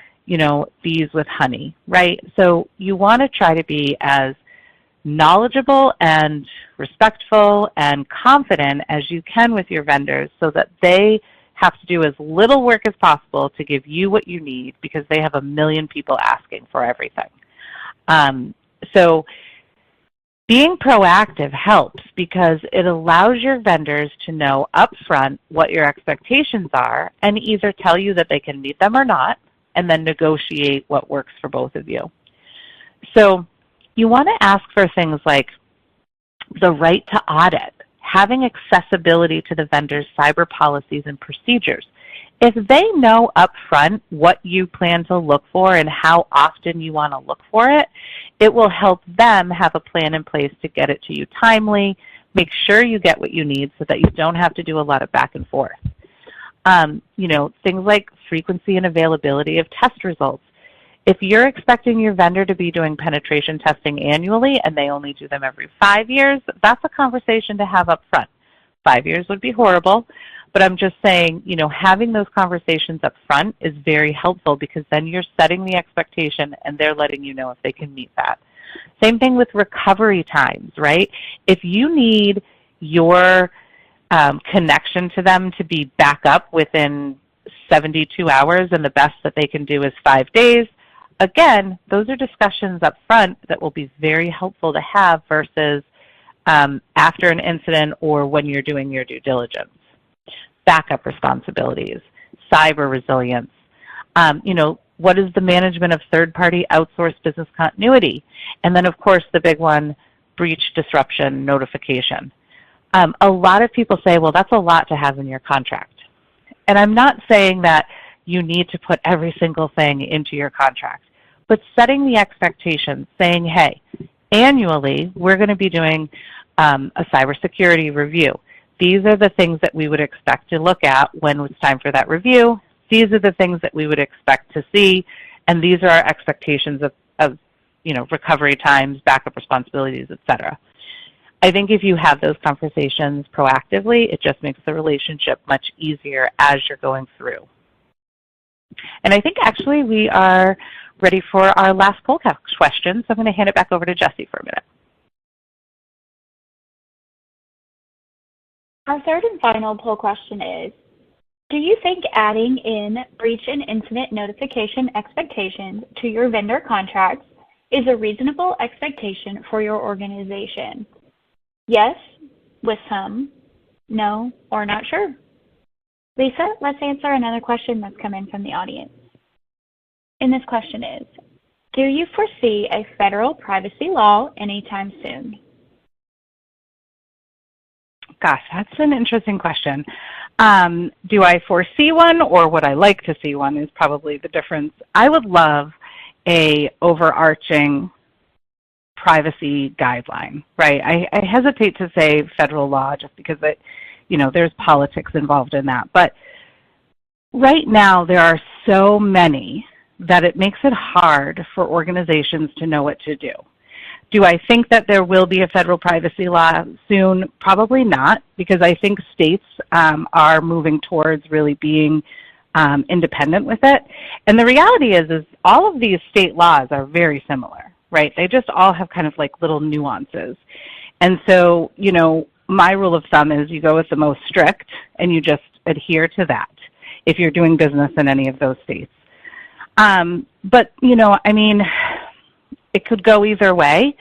bees with honey, right? So you want to try to be as knowledgeable and respectful and confident as you can with your vendors, so that they have to do as little work as possible to give you what you need, because they have a million people asking for everything. So being proactive helps, because it allows your vendors to know upfront what your expectations are and either tell you that they can meet them or not, and then negotiate what works for both of you. So you want to ask for things like the right to audit, having accessibility to the vendor's cyber policies and procedures. If they know upfront what you plan to look for and how often you want to look for it, it will help them have a plan in place to get it to you timely, make sure you get what you need so that you don't have to do a lot of back and forth. Things like frequency and availability of test results. If you're expecting your vendor to be doing penetration testing annually and they only do them every 5 years, that's a conversation to have up front. 5 years would be horrible, but I'm just saying, having those conversations up front is very helpful, because then you're setting the expectation and they're letting you know if they can meet that. Same thing with recovery times, right? If you need your connection to them to be back up within 72 hours and the best that they can do is 5 days, again, those are discussions up front that will be very helpful to have versus after an incident or when you're doing your due diligence. Backup responsibilities, cyber resilience. What is the management of third-party outsourced business continuity? And then, of course, the big one, breach disruption notification. A lot of people say, well, that's a lot to have in your contract. And I'm not saying that you need to put every single thing into your contract, but setting the expectations, saying, hey, annually, we're going to be doing a cybersecurity review. These are the things that we would expect to look at when it's time for that review. These are the things that we would expect to see, and these are our expectations of recovery times, backup responsibilities, et cetera. I think if you have those conversations proactively, it just makes the relationship much easier as you're going through. And I think actually we are ready for our last poll question, so I'm going to hand it back over to Jesse for a minute. Our third and final poll question is, do you think adding in breach and incident notification expectations to your vendor contracts is a reasonable expectation for your organization? Yes, with some, no, or not sure. Lisa, let's answer another question that's come in from the audience. And this question is, do you foresee a federal privacy law anytime soon? Gosh, that's an interesting question. Do I foresee one, or would I like to see one is probably the difference. I would love a overarching privacy guideline, right? I hesitate to say federal law just because there's politics involved in that. But right now there are so many that it makes it hard for organizations to know what to do. Do I think that there will be a federal privacy law soon? Probably not, because I think states are moving towards really being independent with it. And the reality is all of these state laws are very similar, right? They just all have kind of like little nuances. And so, my rule of thumb is you go with the most strict and you just adhere to that if you're doing business in any of those states. But, it could go either way,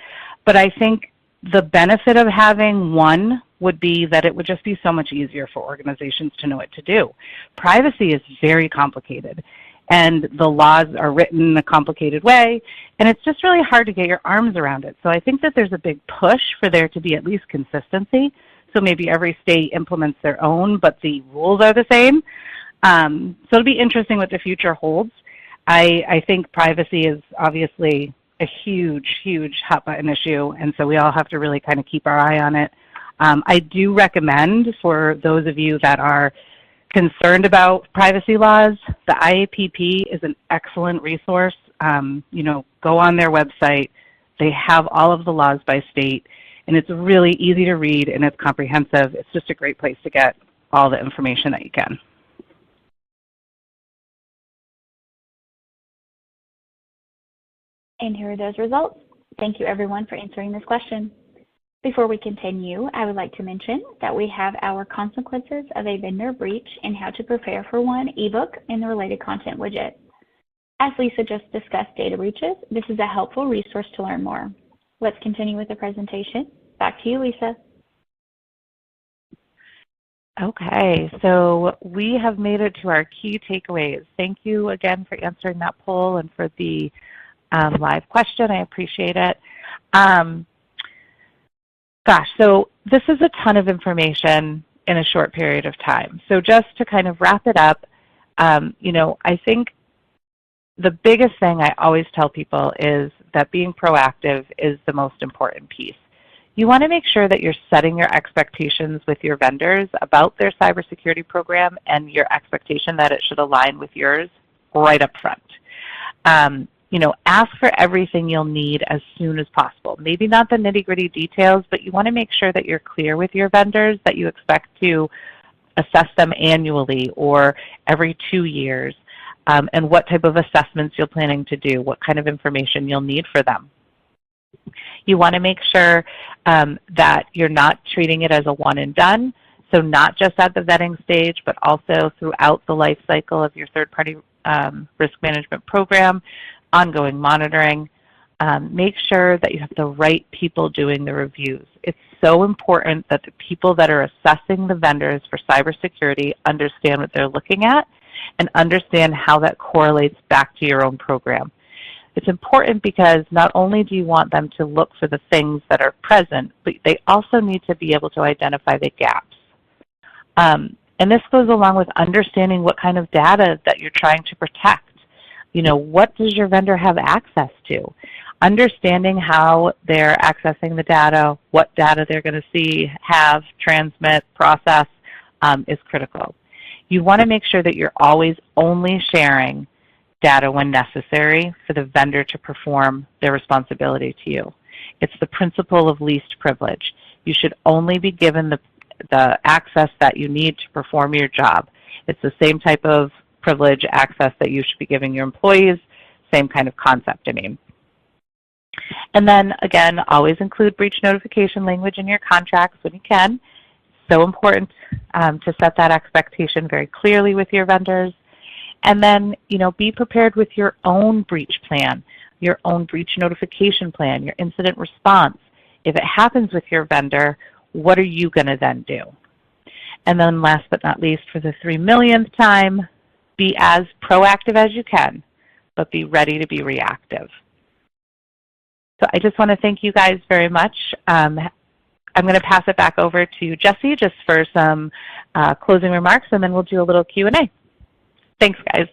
but I think the benefit of having one would be that it would just be so much easier for organizations to know what to do. Privacy is very complicated, and the laws are written in a complicated way, and it's just really hard to get your arms around it. So I think that there's a big push for there to be at least consistency. So maybe every state implements their own, but the rules are the same. So it'll be interesting what the future holds. I think privacy is obviously a huge, huge hot button issue, and so we all have to really kind of keep our eye on it. I do recommend for those of you that are concerned about privacy laws, the IAPP is an excellent resource. Go on their website. They have all of the laws by state, and it's really easy to read and it's comprehensive. It's just a great place to get all the information that you can. And here are those results. Thank you everyone for answering this question. Before we continue, I would like to mention that we have our Consequences of a Vendor Breach and How to Prepare for One ebook in the related content widget. As Lisa just discussed data breaches, this is a helpful resource to learn more. Let's continue with the presentation. Back to you, Lisa. Okay, so we have made it to our key takeaways. Thank you again for answering that poll and for the live question. I appreciate it. So this is a ton of information in a short period of time. So just to kind of wrap it up, I think the biggest thing I always tell people is that being proactive is the most important piece. You want to make sure that you're setting your expectations with your vendors about their cybersecurity program and your expectation that it should align with yours right up front. Ask for everything you'll need as soon as possible. Maybe not the nitty-gritty details, but you want to make sure that you're clear with your vendors that you expect to assess them annually or every 2 years, and what type of assessments you're planning to do, what kind of information you'll need for them. You want to make sure that you're not treating it as a one and done, so not just at the vetting stage, but also throughout the life cycle of your third-party risk management program, ongoing monitoring. Make sure that you have the right people doing the reviews. It's so important that the people that are assessing the vendors for cybersecurity understand what they're looking at and understand how that correlates back to your own program. It's important because not only do you want them to look for the things that are present, but they also need to be able to identify the gaps. And this goes along with understanding what kind of data that you're trying to protect. What does your vendor have access to? Understanding how they're accessing the data, what data they're going to see, have, transmit, process is critical. You want to make sure that you're always only sharing data when necessary for the vendor to perform their responsibility to you. It's the principle of least privilege. You should only be given the access that you need to perform your job. It's the same type of privilege access that you should be giving your employees, same kind of concept, And then, again, always include breach notification language in your contracts when you can. So important to set that expectation very clearly with your vendors. And then, be prepared with your own breach plan, your own breach notification plan, your incident response. If it happens with your vendor, what are you going to then do? And then last but not least, for the 3 millionth time, be as proactive as you can, but be ready to be reactive. So I just want to thank you guys very much. I I'm going to pass it back over to Jesse just for some closing remarks, and then we'll do a little Q&A. Thanks, guys.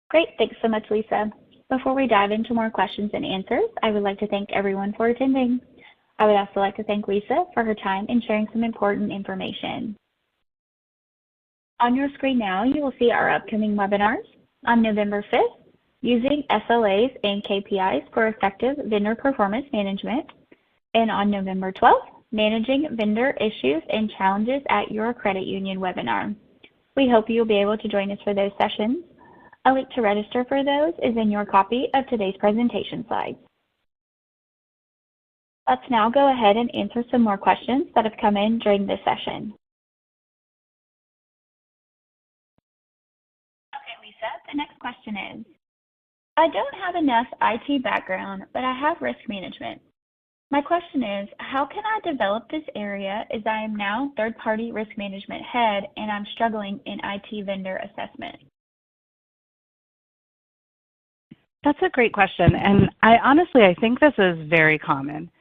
Great. Thanks so much, Lisa. Before we dive into more questions and answers, I would like to thank everyone for attending. I would also like to thank Lisa for her time in sharing some important information. On your screen now, you will see our upcoming webinars. On November 5th, using SLAs and KPIs for effective vendor performance management. And on November 12th, managing vendor issues and challenges at your credit union webinar. We hope you'll be able to join us for those sessions. A link to register for those is in your copy of today's presentation slides. Let's now go ahead and answer some more questions that have come in during this session. Okay, Lisa, the next question is, I don't have enough IT background, but I have risk management. My question is, how can I develop this area as I am now third-party risk management head and I'm struggling in IT vendor assessment? That's a great question, and I think this is very common.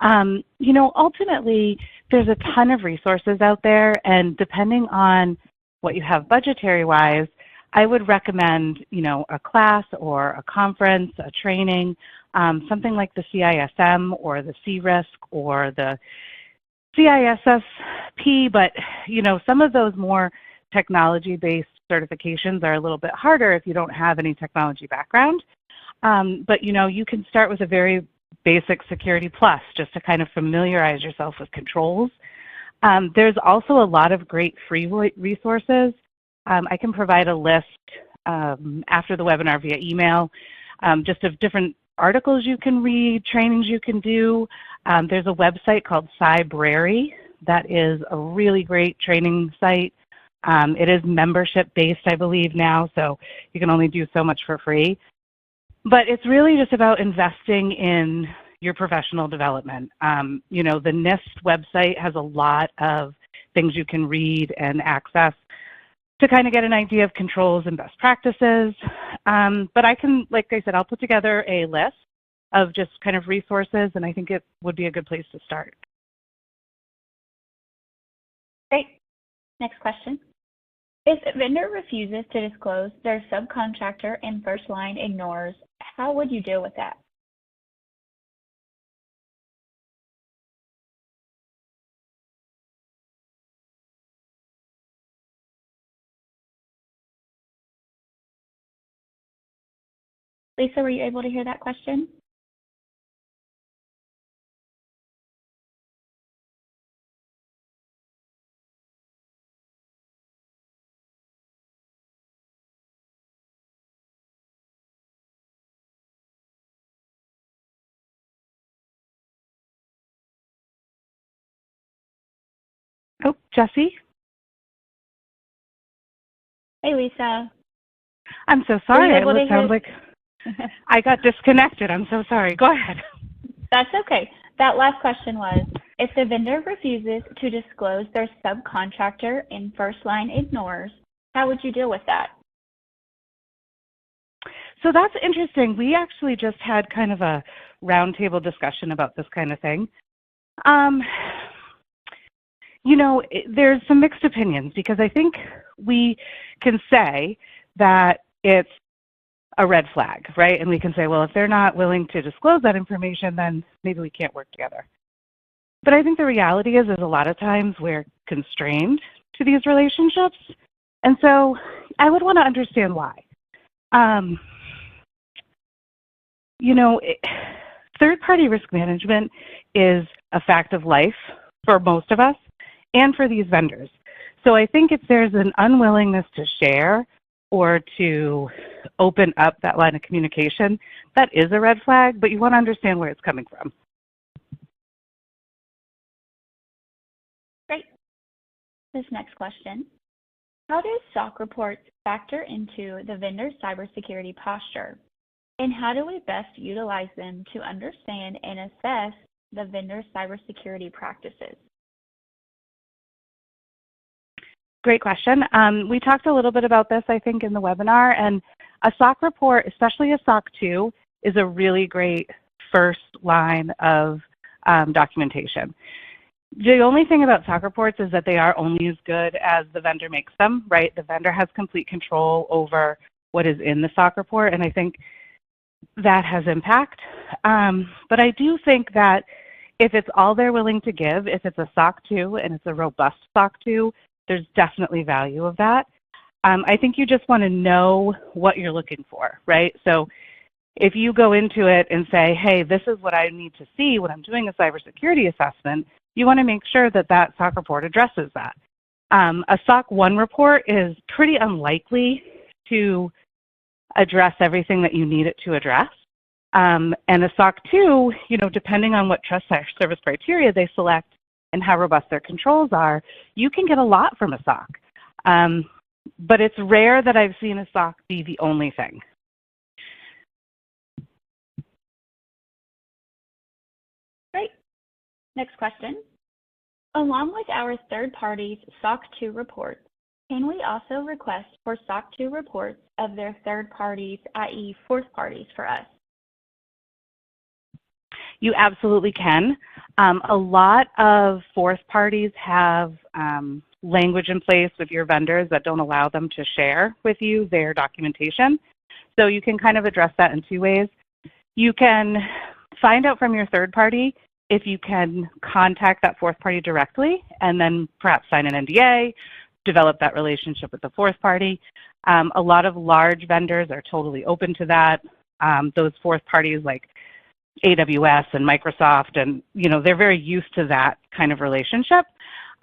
Ultimately, there's a ton of resources out there, and depending on what you have budgetary-wise, I would recommend, a class or a conference, a training, something like the CISM or the CRISC or the CISSP, but, some of those more technology-based certifications are a little bit harder if you don't have any technology background. But you can start with a very basic Security Plus just to kind of familiarize yourself with controls. There's also a lot of great free resources. I can provide a list after the webinar via email, just of different articles you can read, trainings you can do. There's a website called Cybersecurity that is a really great training site. It is membership-based, I believe, now, so you can only do so much for free. But it's really just about investing in your professional development. The NIST website has a lot of things you can read and access to kind of get an idea of controls and best practices. But I can, like I said, I'll put together a list of just kind of resources, and I think it would be a good place to start. Great. Next question. If a vendor refuses to disclose their subcontractor and first line ignores, how would you deal with that? Lisa, were you able to hear that question? Oh, Jesse? Hey, Lisa. I'm so sorry. It sounds like I got disconnected. I'm so sorry. Go ahead. That's okay. That last question was, if the vendor refuses to disclose their subcontractor and first line ignores, how would you deal with that? So that's interesting. We actually just had kind of a roundtable discussion about this kind of thing. There's some mixed opinions because I think we can say that it's a red flag, right? And we can say, well, if they're not willing to disclose that information, then maybe we can't work together. But I think the reality is a lot of times we're constrained to these relationships. And so I would want to understand why. Third-party risk management is a fact of life for most of us and for these vendors. So I think if there's an unwillingness to share or to open up that line of communication, that is a red flag, but you want to understand where it's coming from. Great. This next question. How do SOC reports factor into the vendor's cybersecurity posture? And how do we best utilize them to understand and assess the vendor's cybersecurity practices? Great question. We talked a little bit about this, I think, in the webinar, and a SOC report, especially a SOC 2, is a really great first line of documentation. The only thing about SOC reports is that they are only as good as the vendor makes them, right? The vendor has complete control over what is in the SOC report, and I think that has impact. But I do think that if it's all they're willing to give, if it's a SOC 2 and it's a robust SOC 2, there's definitely value of that. I think you just want to know what you're looking for, right? So if you go into it and say, hey, this is what I need to see when I'm doing a cybersecurity assessment, you want to make sure that that SOC report addresses that. A SOC 1 report is pretty unlikely to address everything that you need it to address. And a SOC 2, depending on what trust service criteria they select and how robust their controls are, you can get a lot from a SOC. But it's rare that I've seen a SOC be the only thing. Great. Next question. Along with our third party's SOC 2 reports, can we also request for SOC 2 reports of their third parties, i.e. fourth parties for us? You absolutely can. A lot of fourth parties have language in place with your vendors that don't allow them to share with you their documentation. So you can kind of address that in two ways. You can find out from your third party if you can contact that fourth party directly and then perhaps sign an NDA, develop that relationship with the fourth party. A lot of large vendors are totally open to that. Those fourth parties like AWS and Microsoft, and they're very used to that kind of relationship.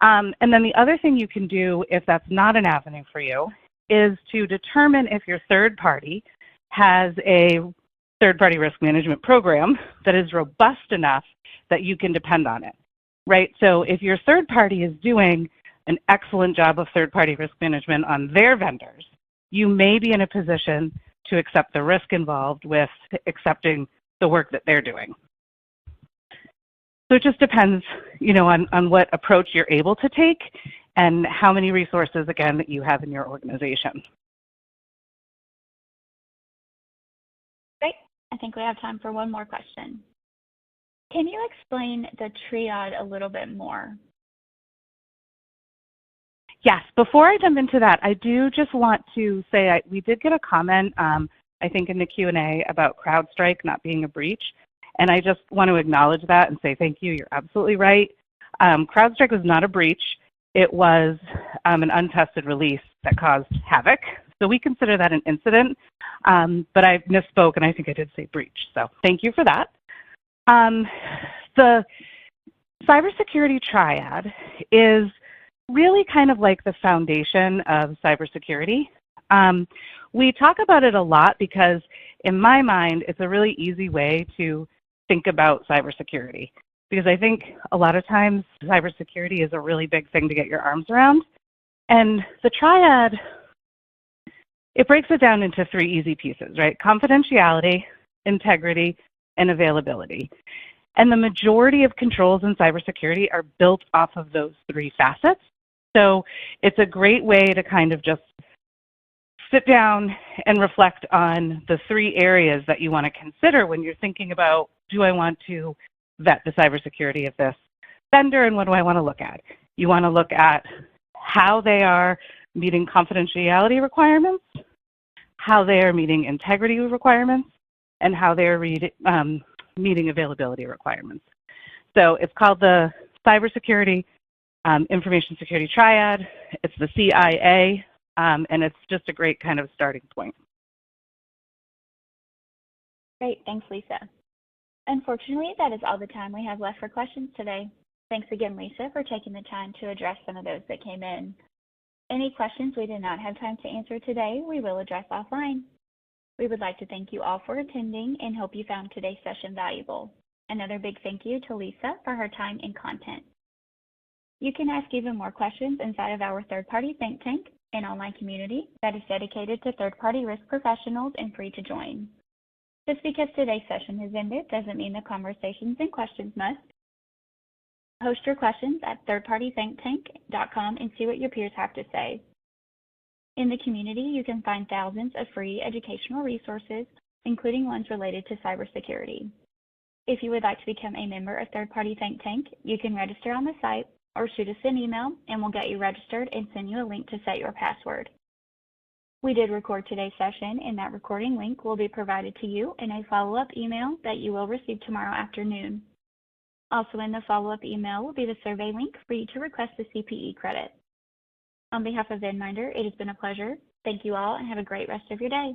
And then the other thing you can do, if that's not an avenue for you, is to determine if your third party has a third-party risk management program that is robust enough that you can depend on it, right? So if your third party is doing an excellent job of third-party risk management on their vendors, you may be in a position to accept the risk involved with accepting the work that they're doing. So it just depends, on what approach you're able to take and how many resources, again, that you have in your organization. Great. I think we have time for one more question. Can you explain the triad a little bit more? Yes. Before I jump into that, I do just want to say we did get a comment, I think in the Q&A about CrowdStrike not being a breach. And I just want to acknowledge that and say thank you. You're absolutely right. CrowdStrike was not a breach. It was an untested release that caused havoc. So we consider that an incident. But I misspoke, and I think I did say breach. So thank you for that. The cybersecurity triad is really kind of like the foundation of cybersecurity. We talk about it a lot because, in my mind, it's a really easy way to think about cybersecurity. Because I think a lot of times cybersecurity is a really big thing to get your arms around. And the triad, it breaks it down into three easy pieces, right? Confidentiality, integrity, and availability. And the majority of controls in cybersecurity are built off of those three facets. So it's a great way to kind of just sit down and reflect on the three areas that you want to consider when you're thinking about, do I want to vet the cybersecurity of this vendor, and what do I want to look at? You want to look at how they are meeting confidentiality requirements, how they are meeting integrity requirements, and how they are meeting availability requirements. So it's called the Cybersecurity Information Security Triad. It's the CIA, and it's just a great kind of starting point. Great, thanks, Lisa. Unfortunately, that is all the time we have left for questions today. Thanks again, Lisa, for taking the time to address some of those that came in. Any questions we did not have time to answer today, we will address offline. We would like to thank you all for attending and hope you found today's session valuable. Another big thank you to Lisa for her time and content. You can ask even more questions inside of our third-party think tank, an online community that is dedicated to third-party risk professionals and free to join. Just because today's session has ended doesn't mean the conversations and questions must. Post your questions at thirdpartythinktank.com and see what your peers have to say. In the community, you can find thousands of free educational resources including ones related to cybersecurity. If you would like to become a member of Third Party Think Tank, you can register on the site or shoot us an email and we'll get you registered and send you a link to set your password. We did record today's session, and that recording link will be provided to you in a follow-up email that you will receive tomorrow afternoon. Also in the follow-up email will be the survey link for you to request the CPE credit. On behalf of VendMinder, it has been a pleasure. Thank you all and have a great rest of your day.